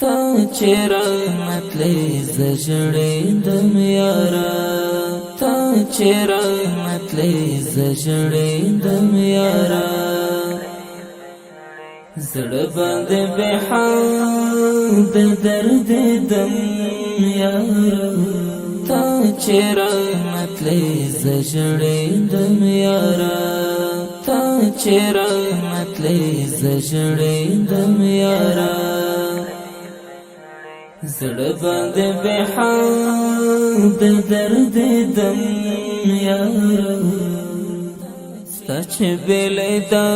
تا چې رحمتلې زجړېدم یارا تا چې رحمتلې زجړېدم یارا زړه باندې به حال د درد دم یارا تا چې رحمتلې زجړېدم یارا تا چې رحمتلې زجړېدم یارا زړه باندې به حال د درد دم یارا سچ بلیدا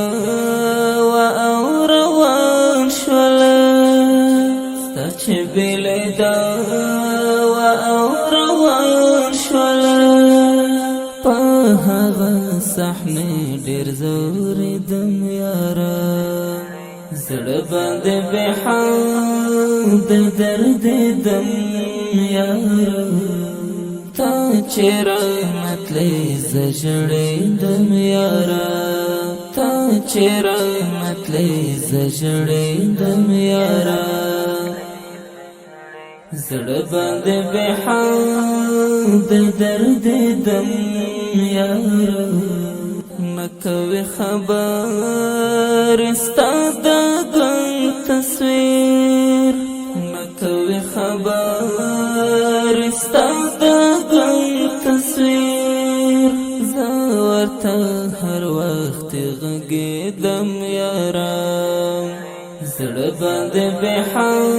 و او روان شول سچ بلیدا و او روان شول په هغه صحنه ډېر زور دم یارا زړه باندې به حال د درد دم یارا تا چې رحمتلې زجړېدم یارا تا چې رحمتلې زجړېدم یارا زړه باندې به حال د درد دم یارا نکوي خبر ستا د ګنګ تصویر نکوي خبر ستا د ګنګ تصویر زه ورته هر وخت غږېدم یارا زړه باندې به حال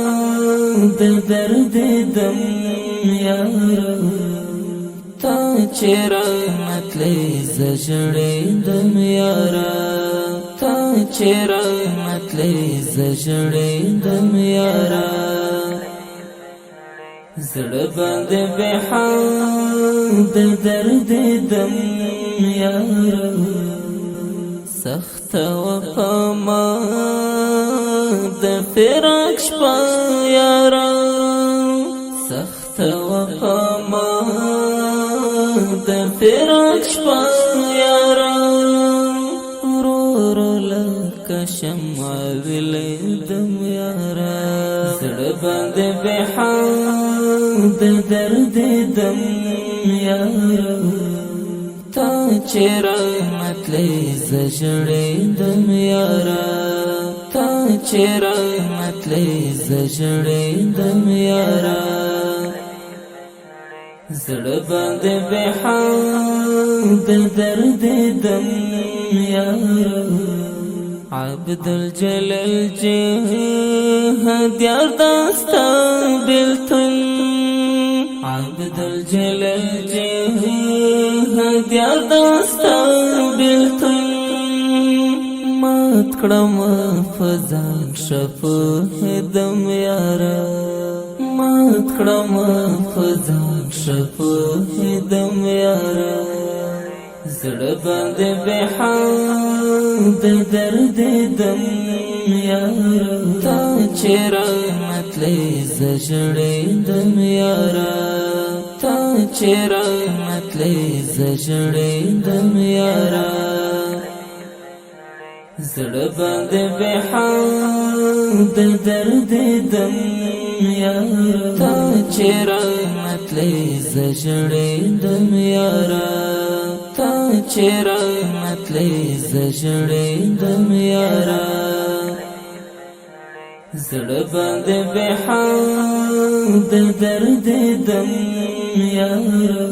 د درد دم یارا تا چې رحمتلې زجړېدم یارا تا چې رحمتلې زجړېدم یارا زړه باندې به حال د درد دم یارا سخت وفا ما د فراق شپه یارا سخت وفا ما د فراق شپه یارا ورور لکه شمع ولیدم یارا زړه باندې به حال د درد دم یارا تا چې رحمتلې زجړېدم یارا تا چې رحمتلې زجړېدم یارا زړه باندې به حال د درد دم یارا عبدالجلیل جهاد یار داستا بلتن عبدالجلیل جهاد یار داستا بلتن مات کړم فزان شفهدم یارا مات کړم فزان شفهدم یارا زړه باندې به حال د درد دم یارا تا چې رحمتلې زجړېدم یارا تا چې رحمتلې زجړېدم یارا زړه باندې به حال د درد دم یارا تا چې رحمتلې زجړېدم یارا تا چې رحمتلې زجړېدم یارا زړه باندې به حال د درد دم یارا